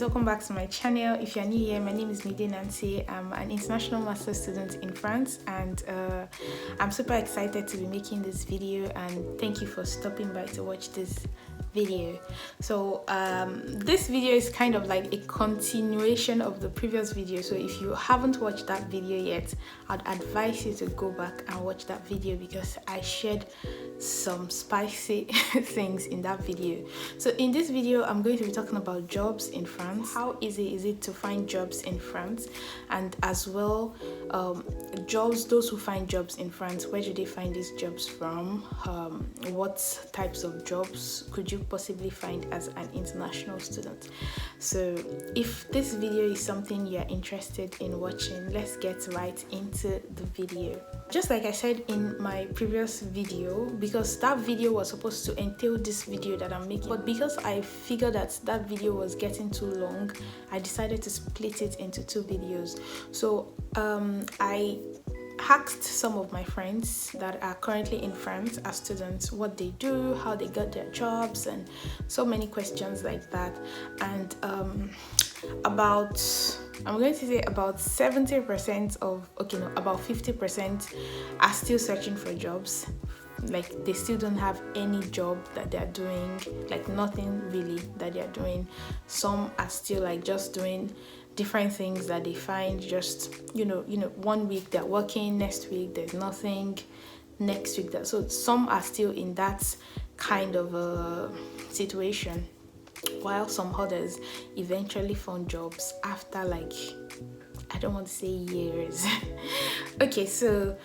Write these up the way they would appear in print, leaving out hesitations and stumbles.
welcome back to my channel. If you're new here, my name is Nancy. I'm an international master's student in France, and I'm super excited to be making this video, and thank you for stopping by to watch this video. So this video is kind of like a continuation of the previous video, so if you haven't watched that video yet, I'd advise you to go back and watch that video because I shared some spicy things in that video. So in this video, I'm going to be talking about jobs in France. How easy is it to find jobs in France? And as well, those who find jobs in France, where do they find these jobs from? What types of jobs could you possibly find as an international student? So if this video is something you're interested in watching, let's get right into the video. Just like I said in my previous video, because that video was supposed to entail this video that I'm making, but because I figured that that video was getting too long, I decided to split it into two videos. So I asked some of my friends that are currently in France as students what they do, how they got their jobs, and so many questions like that. And about 70% of, about 50% are still searching for jobs. Like, they still don't have any job that they're doing, like nothing really that they're doing. Some are still like just doing different things that they find, just 1 week they're working, next week there's nothing, next week that. So some are still in that kind of a situation, while some others eventually found jobs after, like, I don't want to say years. Okay, so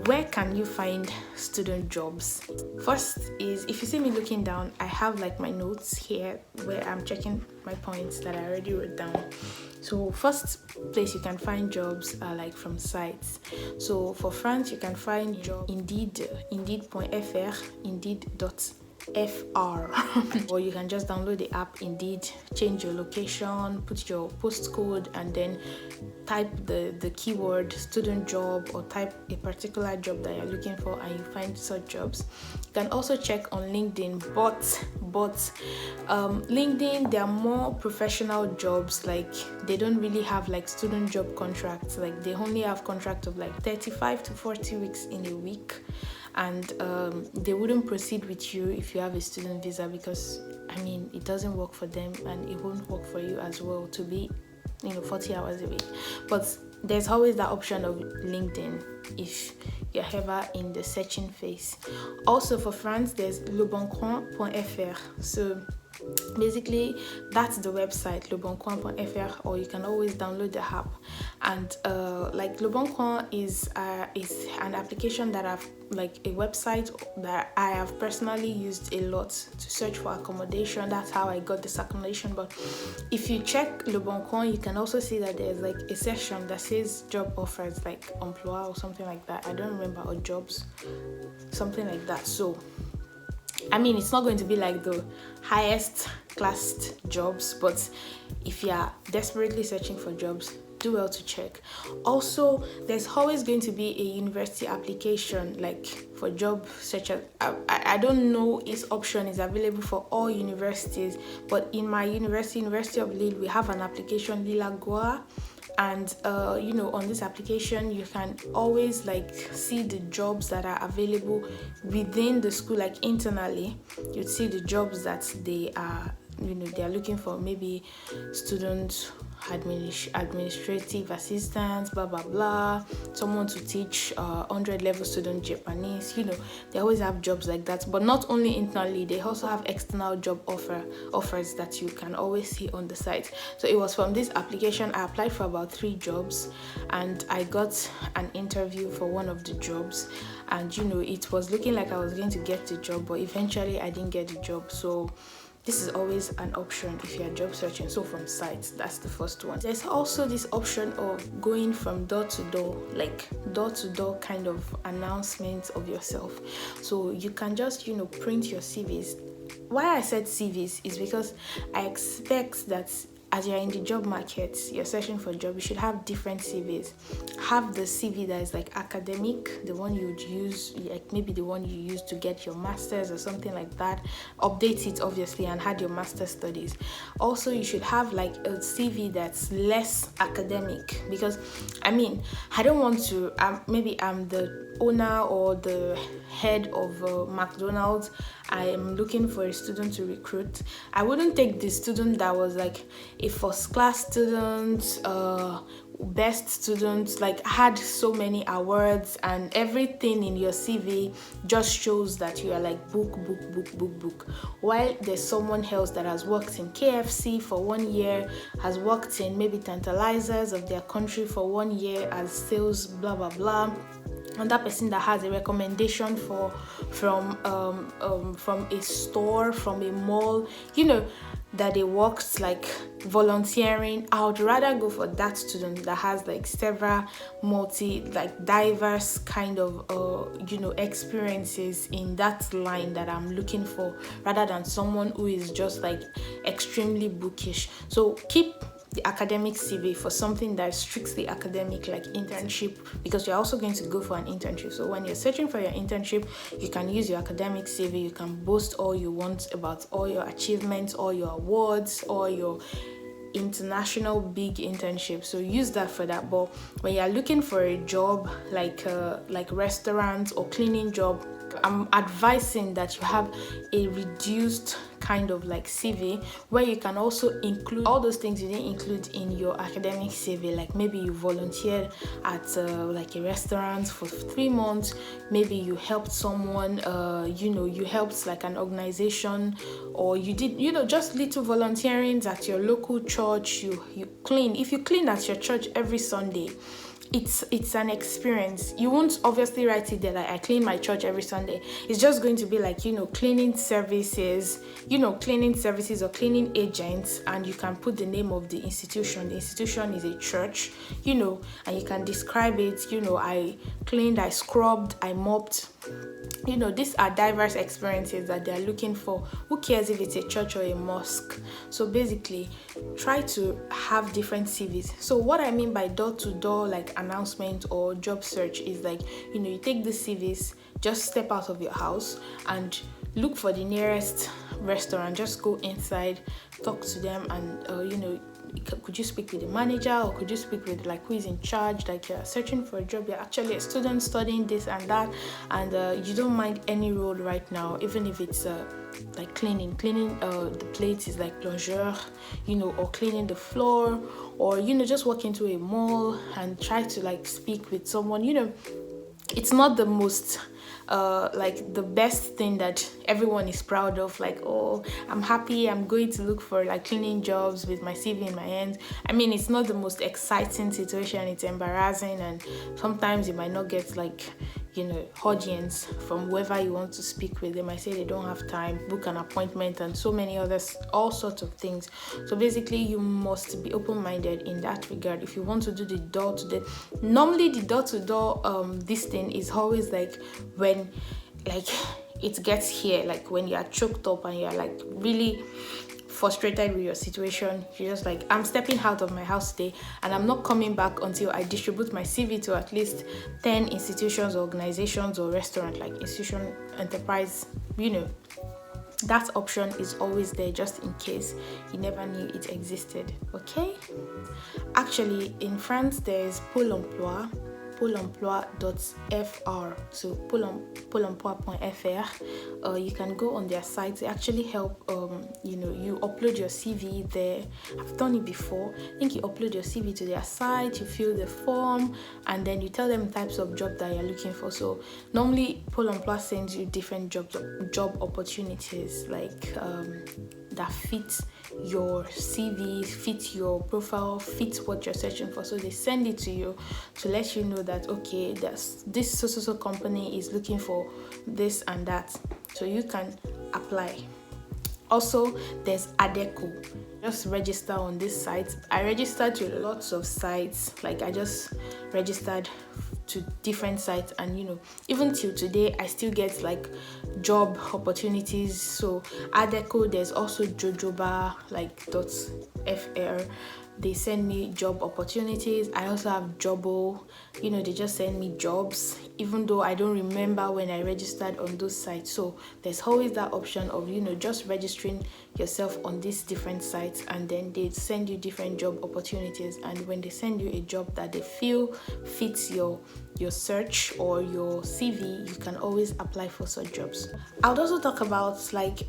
where can you find student jobs? First is, if you see me looking down, I have like my notes here where I'm checking my points that I already wrote down. So first place you can find jobs are like from sites. So for France, you can find job Indeed.fr, Indeed.fr, or you can just download the app Indeed, change your location, put your postcode, and then type the keyword student job, or type a particular job that you're looking for, and you find such jobs. You can also check on LinkedIn, but LinkedIn, there are more professional jobs. Like, they don't really have like student job contracts. Like, they only have contract of like 35 to 40 weeks in a week. And they wouldn't proceed with you if you have a student visa, because it doesn't work for them, and it won't work for you as well to be 40 hours a week. But there's always that option of LinkedIn if you're ever in the searching phase. Also for France, there's leboncoin.fr. So basically that's the website, leboncoin.fr, or you can always download the app. And like Leboncoin is an application that I've, like, a website that I have personally used a lot to search for accommodation. That's how I got this accommodation. But if you check Leboncoin, you can also see that there's like a section that says job offers, like emploi or something like that. I don't remember, or jobs, something like that. So it's not going to be like the highest classed jobs, but if you are desperately searching for jobs, do well to check. Also, there's always going to be a university application, like for job such as, I don't know if this option is available for all universities, but in my University of Lille, we have an application, Lille. And on this application, you can always like see the jobs that are available within the school. Like internally, you'd see the jobs that they are they are looking for, maybe student administrative assistants, blah blah blah, someone to teach 100 level student Japanese. They always have jobs like that. But not only internally, they also have external job offers that you can always see on the site. So it was from this application I applied for about 3 jobs, and I got an interview for one of the jobs. And it was looking like I was going to get the job, but eventually I didn't get the job. So this is always an option if you're job searching. So from sites, that's the first one. There's also this option of going from door to door, like door to door kind of announcements of yourself. So you can just print your CVs. Why I said CVs is because I expect that as you're in the job market, you're searching for a job, you should have different CVs. Have the CV that is like academic, the one you would use, like maybe the one you use to get your master's or something like that. Update it obviously and had your master's studies. Also, you should have like a CV that's less academic, because I don't want to, maybe I'm the owner or the head of McDonald's. I am looking for a student to recruit. I wouldn't take the student that was like a first class student, best student, like had so many awards, and everything in your CV just shows that you are like book. While there's someone else that has worked in KFC for 1 year, has worked in maybe tantalizers of their country for 1 year as sales, blah blah blah. And that person that has a recommendation from a store, from a mall, that they worked like volunteering, I would rather go for that student that has like several diverse kind of experiences in that line that I'm looking for, rather than someone who is just like extremely bookish. So keep the academic CV for something that's strictly academic, like internship, because you're also going to go for an internship. So when you're searching for your internship, you can use your academic CV. You can boast all you want about all your achievements, all your awards, all your international big internship. So use that for that. But when you're looking for a job like restaurants or cleaning job, I'm advising that you have a reduced kind of like CV, where you can also include all those things you didn't include in your academic CV. Like maybe you volunteered at like a restaurant for 3 months, maybe you helped someone, you helped like an organization, or you did just little volunteering at your local church. You clean. If you clean at your church every Sunday, it's an experience. You won't obviously write it there like I clean my church every Sunday. It's just going to be like cleaning services, or cleaning agents, and you can put the name of the institution. The institution is a church, and you can describe it. I cleaned, I scrubbed, I mopped. These are diverse experiences that they're looking for. Who cares if it's a church or a mosque? So basically, try to have different CVs. So what I mean by door-to-door like announcement or job search is like, you take the CVs, just step out of your house and look for the nearest restaurant. Just go inside, talk to them, and could you speak with the manager, or could you speak with like who is in charge? Like you're searching for a job, you're actually a student studying this and that, and you don't mind any role right now, even if it's like cleaning the plates is like plongeur, or cleaning the floor, or just walk into a mall and try to like speak with someone. It's not the most like the best thing that everyone is proud of, like, oh, I'm happy, I'm going to look for like cleaning jobs with my CV in my hand. It's not the most exciting situation. It's embarrassing, and sometimes you might not get like audience from whoever you want to speak with. They might say they don't have time, book an appointment, and so many others, all sorts of things. So basically, you must be open-minded in that regard. If you want to do the door-to-door, normally the door-to-door this thing is always like when like it gets here, like when you are choked up and you're like really frustrated with your situation. You're just like, I'm stepping out of my house today and I'm not coming back until I distribute my CV to at least 10 institutions, organizations, or restaurant, like institution, enterprise. That option is always there, just in case you never knew it existed. Okay, actually in France there's poleemploi.fr. So poleemploi.fr. You can go on their site. They actually help. You upload your CV there. I've done it before. I think you upload your CV to their site. You fill the form, and then you tell them types of job that you're looking for. So normally Poleemploi sends you different job opportunities, like that fit your CV, fit your profile, fit what you're searching for. So they send it to you to let you know that, okay, this so company is looking for this and that, so you can apply. Also, there's Adecco. Just register on this site. I registered to lots of sites. Like I just registered to different sites, and even till today I still get like job opportunities. So Adecco, there's also jojoba like .fr, they send me job opportunities. I also have Jobbo, they just send me jobs, even though I don't remember when I registered on those sites. So there's always that option of just registering yourself on these different sites, and then they send you different job opportunities. And when they send you a job that they feel fits your search or your CV, you can always apply for such jobs. I would also talk about like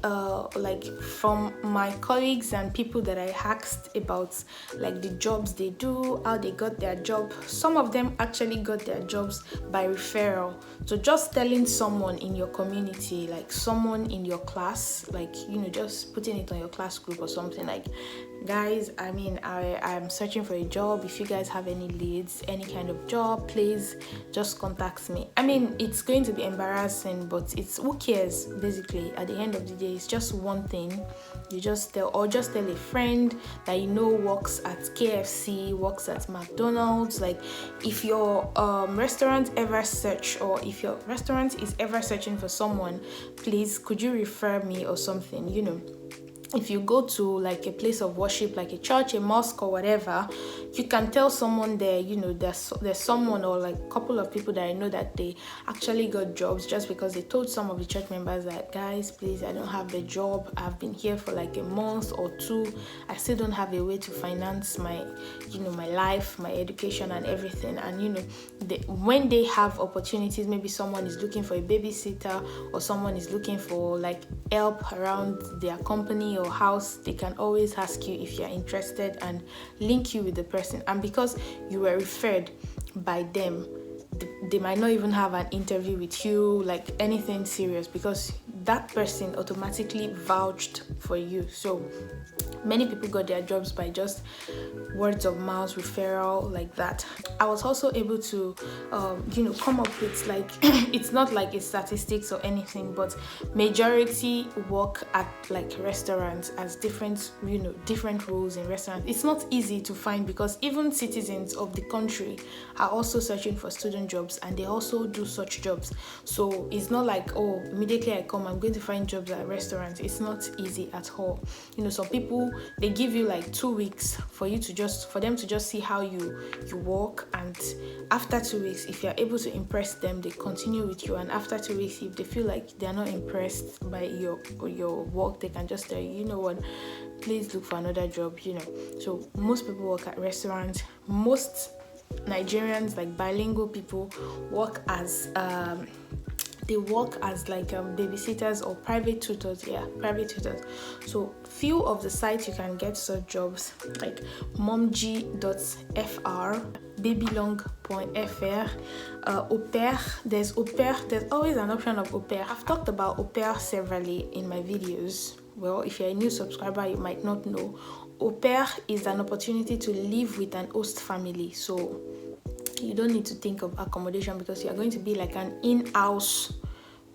from my colleagues and people that I asked about like the jobs they do, how they got their job. Some of them actually got their jobs by referral. So just telling someone in your community, like someone in your class, like just putting it on your class group or something, like, guys, I'm searching for a job. If you guys have any leads, any kind of job, please just contact me. It's going to be embarrassing, but it's, who cares? Basically, at the end of the day, it's just one thing. You just tell a friend that works at KFC, works at McDonald's. Like, if your restaurant ever search, or if your restaurant is ever searching for someone, please could you refer me or something. If you go to like a place of worship, like a church, a mosque, or whatever, you can tell someone there, there's someone or like a couple of people that I know that they actually got jobs just because they told some of the church members that, guys, please, I don't have the job. I've been here for like a month or two. I still don't have a way to finance my, my life, my education and everything. And, when they have opportunities, maybe someone is looking for a babysitter, or someone is looking for like help around their company or house, they can always ask you if you're interested and link you with the person. And because you were referred by them, they might not even have an interview with you, like anything serious, because that person automatically vouched for you. So many people got their jobs by just words of mouth, referral, like that. I was also able to come up with like it's not like a statistics or anything, but majority work at like restaurants as different roles in restaurants. It's not easy to find, because even citizens of the country are also searching for student jobs, and they also do such jobs. So it's not like, oh, immediately I come, I'm going to find jobs at restaurants. It's not easy at all. Some people, they give you like 2 weeks for them to just see how you work, and after 2 weeks, if you're able to impress them, they continue with you. And after 2 weeks, if they feel like they're not impressed by your work, they can just tell you, what, please look for another job. So most people work at restaurants. Most Nigerians, like bilingual people, work as like babysitters or private tutors. So few of the sites you can get such jobs, like momji.fr, babylangues.fr, au pair. There's always an option of au pair. I've talked about au pair severally in my videos. Well, if you're a new subscriber, you might not know. Au pair is an opportunity to live with an host family. So you don't need to think of accommodation, because you're going to be like an in-house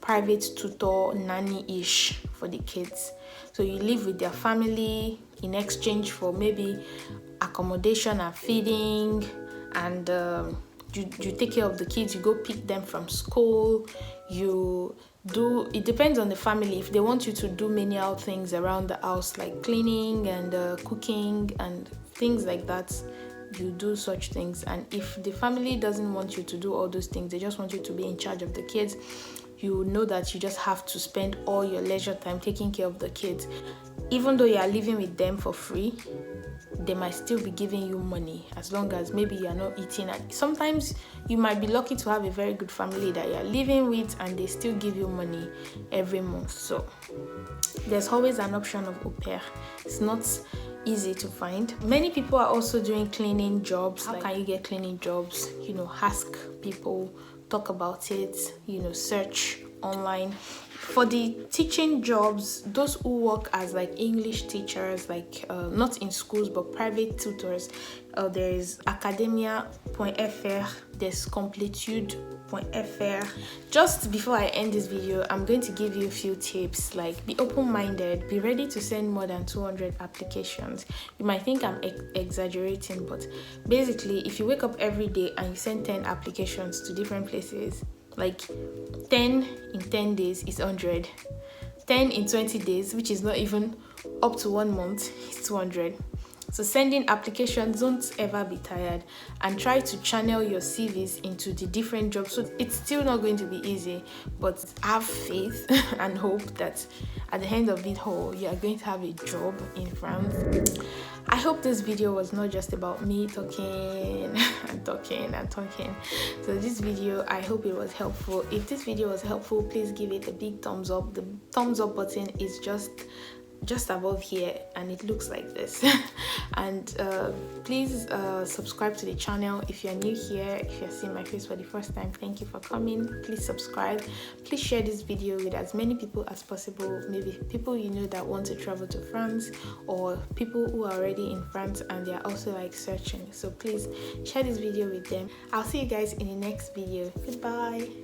private tutor, nanny-ish for the kids. So you live with their family in exchange for maybe accommodation and feeding, and you take care of the kids. You go pick them from school. It depends on the family. If they want you to do menial things around the house, like cleaning and cooking and things like that, you do such things. And if the family doesn't want you to do all those things, they just want you to be in charge of the kids, you know that you just have to spend all your leisure time taking care of the kids. Even though you are living with them for free, they might still be giving you money, as long as maybe you are not eating. And sometimes you might be lucky to have a very good family that you are living with, and they still give you money every month. So there's always an option of au pair. It's not easy to find. Many people are also doing cleaning jobs. How can you get cleaning jobs? Ask people, talk about it, search online. For the teaching jobs, those who work as like English teachers, like not in schools but private tutors, there is academia.fr, there's completude.fr. Just before I end this video, I'm going to give you a few tips. Like, be open-minded, be ready to send more than 200 applications. You might think I'm exaggerating, but basically if you wake up every day and you send 10 applications to different places, like 10 in 10 days is 100, 10 in 20 days, which is not even up to 1 month, is 200. So sending applications, don't ever be tired, and try to channel your CVs into the different jobs. So it's still not going to be easy, but have faith and hope that at the end of it all, you are going to have a job in France. I hope this video was not just about me talking and talking and talking. So this video, I hope it was helpful. If this video was helpful, please give it a big thumbs up. The thumbs up button is just above here and it looks like this. And please subscribe to the channel if you're new here. If you're seeing my face for the first time, thank you for coming. Please subscribe. Please share this video with as many people as possible, maybe people you know that want to travel to France, or people who are already in France and they're also like searching. So please share this video with them. I'll see you guys in the next video. Goodbye.